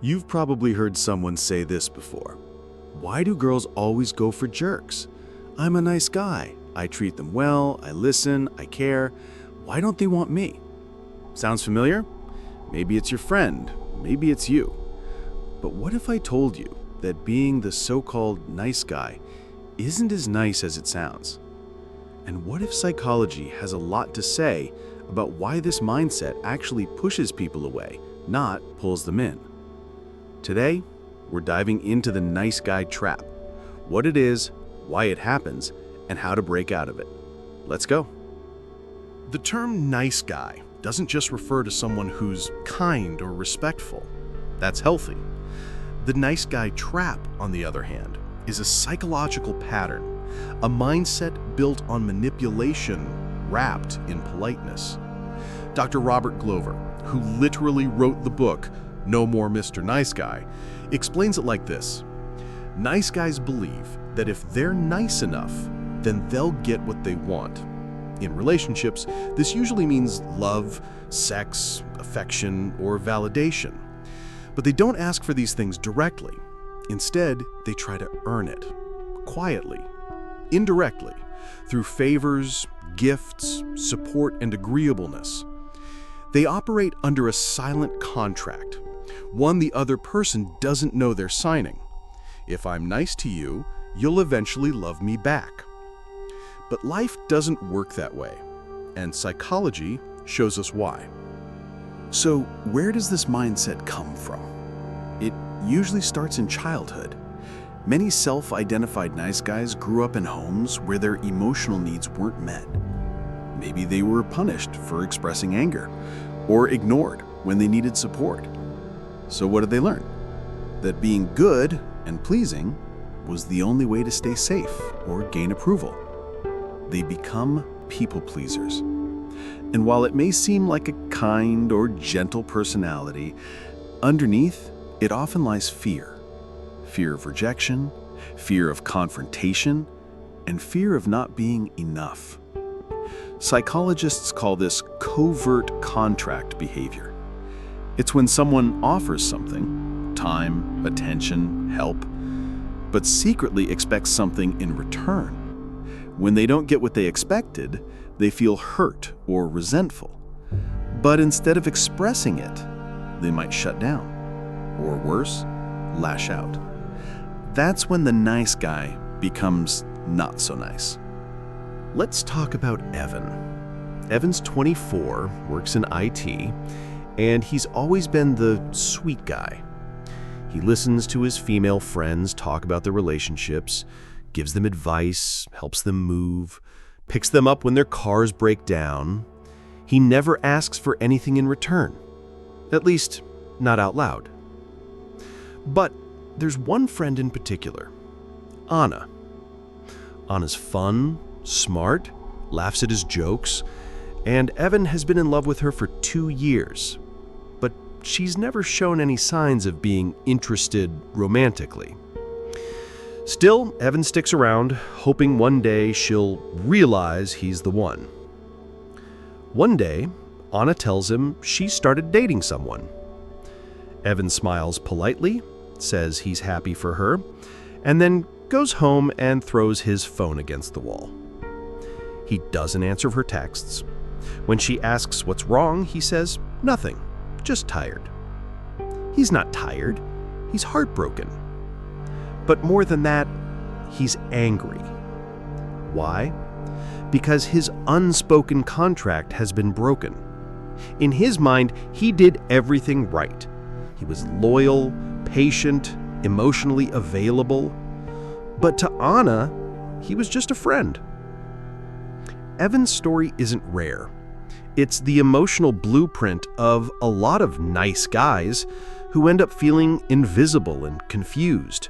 You've probably heard someone say this before. Why do girls always go for jerks? I'm a nice guy. I treat them well, I listen, I care. Why don't they want me? Sounds familiar? Maybe it's your friend, maybe it's you. But what if I told you that being the so-called nice guy isn't as nice as it sounds? And what if psychology has a lot to say about why this mindset actually pushes people away, not pulls them in? Today, we're diving into the nice guy trap, what it is, why it happens, and how to break out of it. Let's go. The term nice guy doesn't just refer to someone who's kind or respectful. That's healthy. The nice guy trap, on the other hand, is a psychological pattern, a mindset built on manipulation wrapped in politeness. Dr. Robert Glover, who literally wrote the book No More Mr. Nice Guy, explains it like this. Nice guys believe that if they're nice enough, then they'll get what they want. In relationships, this usually means love, sex, affection, or validation. But they don't ask for these things directly. Instead, they try to earn it, quietly, indirectly, through favors, gifts, support, and agreeableness. They operate under a silent contract, one the other person doesn't know they're signing. If I'm nice to you, you'll eventually love me back. But life doesn't work that way, and psychology shows us why. So, where does this mindset come from? It usually starts in childhood. Many self-identified nice guys grew up in homes where their emotional needs weren't met. Maybe they were punished for expressing anger, or ignored when they needed support. So what did they learn? That being good and pleasing was the only way to stay safe or gain approval. They become people pleasers. And while it may seem like a kind or gentle personality, underneath, it often lies fear. Fear of rejection, fear of confrontation, and fear of not being enough. Psychologists call this covert contract behavior. It's when someone offers something, time, attention, help, but secretly expects something in return. When they don't get what they expected, they feel hurt or resentful. But instead of expressing it, they might shut down, or worse, lash out. That's when the nice guy becomes not so nice. Let's talk about Evan. Evan's 24, works in IT, and he's always been the sweet guy. He listens to his female friends talk about their relationships, gives them advice, helps them move, picks them up when their cars break down. He never asks for anything in return, at least not out loud. But there's one friend in particular, Anna. Anna's fun, smart, laughs at his jokes, and Evan has been in love with her for 2 years. But she's never shown any signs of being interested romantically. Still, Evan sticks around, hoping one day she'll realize he's the one. One day, Anna tells him she started dating someone. Evan smiles politely, says he's happy for her, and then goes home and throws his phone against the wall. He doesn't answer her texts. When she asks what's wrong, he says nothing, just tired. He's not tired, he's heartbroken. But more than that, he's angry. Why? Because his unspoken contract has been broken. In his mind, he did everything right. He was loyal, patient, emotionally available. But to Anna, he was just a friend. Evan's story isn't rare. It's the emotional blueprint of a lot of nice guys who end up feeling invisible and confused.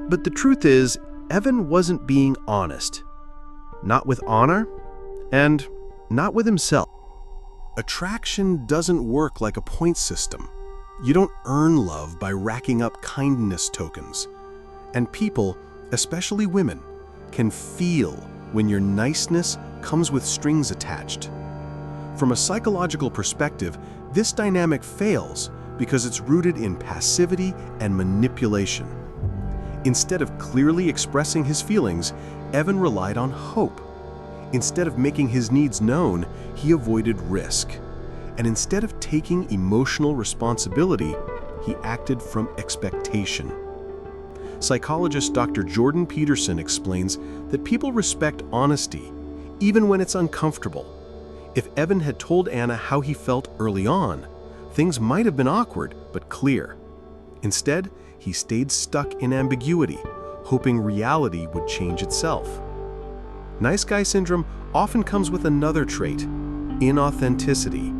But the truth is, Evan wasn't being honest. Not with Anna, and not with himself. Attraction doesn't work like a point system. You don't earn love by racking up kindness tokens. And people, especially women, can feel when your niceness comes with strings attached. From a psychological perspective, this dynamic fails because it's rooted in passivity and manipulation. Instead of clearly expressing his feelings, Evan relied on hope. Instead of making his needs known, he avoided risk. And instead of taking emotional responsibility, he acted from expectation. Psychologist Dr. Jordan Peterson explains that people respect honesty, even when it's uncomfortable. If Evan had told Anna how he felt early on, things might have been awkward but clear. Instead, he stayed stuck in ambiguity, hoping reality would change itself. Nice guy syndrome often comes with another trait: inauthenticity.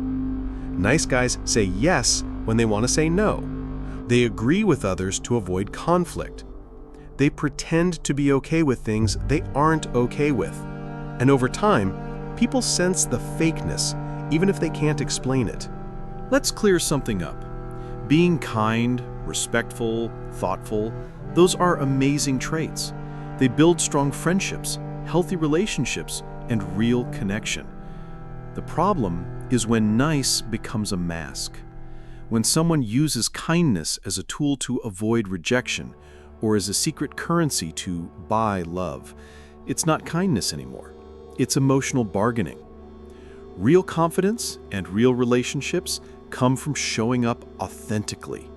Nice guys say yes when they want to say no. They agree with others to avoid conflict. They pretend to be okay with things they aren't okay with. And over time, people sense the fakeness, even if they can't explain it. Let's clear something up. Being kind, respectful, thoughtful, those are amazing traits. They build strong friendships, healthy relationships, and real connection. The problem is when nice becomes a mask. When someone uses kindness as a tool to avoid rejection or as a secret currency to buy love, it's not kindness anymore. It's emotional bargaining. Real confidence and real relationships come from showing up authentically.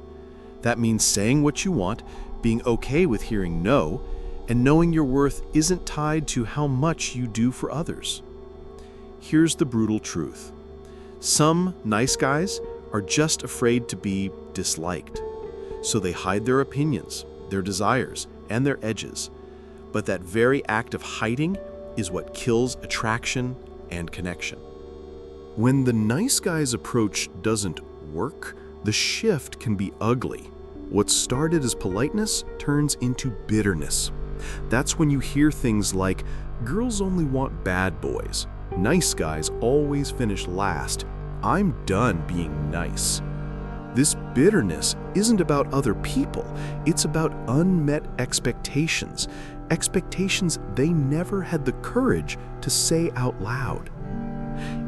That means saying what you want, being okay with hearing no, and knowing your worth isn't tied to how much you do for others. Here's the brutal truth. Some nice guys are just afraid to be disliked, so they hide their opinions, their desires, and their edges. But that very act of hiding is what kills attraction and connection. When the nice guy's approach doesn't work, the shift can be ugly. What started as politeness turns into bitterness. That's when you hear things like, "Girls only want bad boys. Nice guys always finish last. I'm done being nice." This bitterness isn't about other people. It's about unmet expectations. Expectations they never had the courage to say out loud.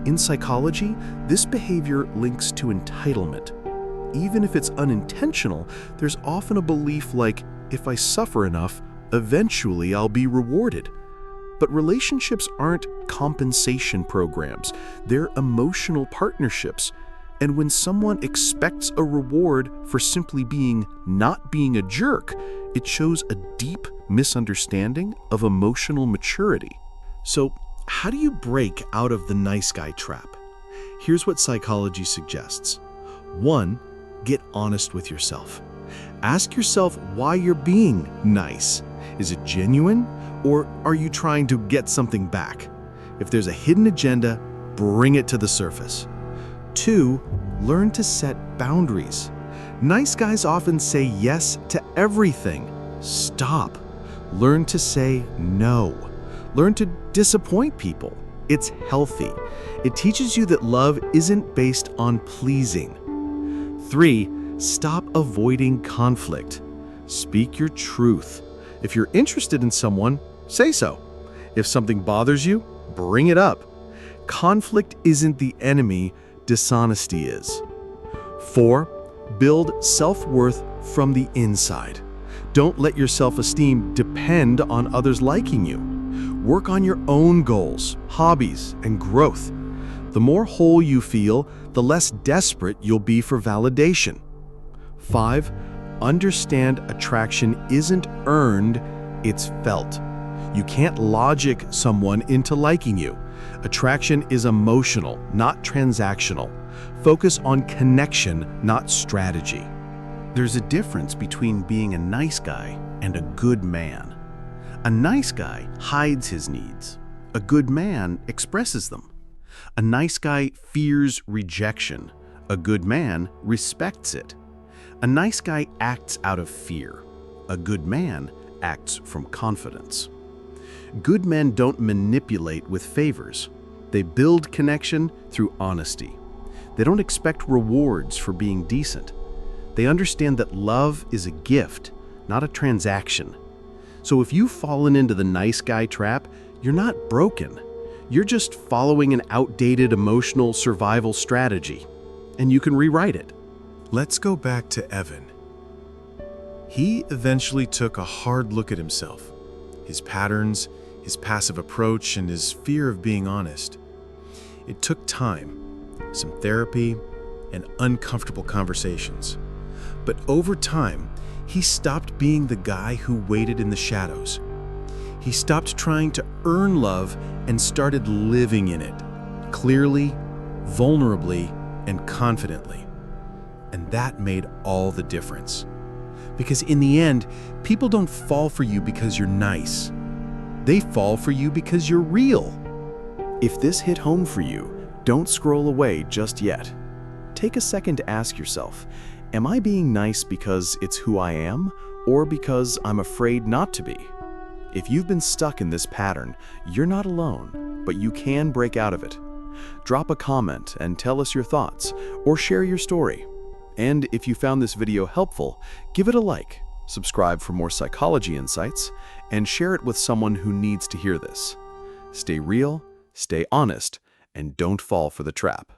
In psychology, this behavior links to entitlement. Even if it's unintentional, there's often a belief like, if I suffer enough, eventually I'll be rewarded. But relationships aren't compensation programs. They're emotional partnerships. And when someone expects a reward for simply not being a jerk, it shows a deep misunderstanding of emotional maturity. So, how do you break out of the nice guy trap? Here's what psychology suggests. 1, get honest with yourself. Ask yourself why you're being nice. Is it genuine, or are you trying to get something back? If there's a hidden agenda, bring it to the surface. 2, learn to set boundaries. Nice guys often say yes to everything. Stop. Learn to say no. Learn to disappoint people. It's healthy. It teaches you that love isn't based on pleasing. 3, stop avoiding conflict. Speak your truth. If you're interested in someone, say so. If something bothers you, bring it up. Conflict isn't the enemy, dishonesty is. 4, build self-worth from the inside. Don't let your self-esteem depend on others liking you. Work on your own goals, hobbies, and growth. The more whole you feel, the less desperate you'll be for validation. 5, understand attraction isn't earned, it's felt. You can't logic someone into liking you. Attraction is emotional, not transactional. Focus on connection, not strategy. There's a difference between being a nice guy and a good man. A nice guy hides his needs. A good man expresses them. A nice guy fears rejection. A good man respects it. A nice guy acts out of fear. A good man acts from confidence. Good men don't manipulate with favors. They build connection through honesty. They don't expect rewards for being decent. They understand that love is a gift, not a transaction. So if you've fallen into the nice guy trap, you're not broken. You're just following an outdated emotional survival strategy, and you can rewrite it. Let's go back to Evan. He eventually took a hard look at himself, his patterns, his passive approach, and his fear of being honest. It took time, some therapy, and uncomfortable conversations. But over time, he stopped being the guy who waited in the shadows. He stopped trying to earn love and started living in it, clearly, vulnerably, and confidently. And that made all the difference. Because in the end, people don't fall for you because you're nice. They fall for you because you're real. If this hit home for you, don't scroll away just yet. Take a second to ask yourself, am I being nice because it's who I am, or because I'm afraid not to be? If you've been stuck in this pattern, you're not alone, but you can break out of it. Drop a comment and tell us your thoughts, or share your story. And if you found this video helpful, give it a like, subscribe for more psychology insights, and share it with someone who needs to hear this. Stay real, stay honest, and don't fall for the trap.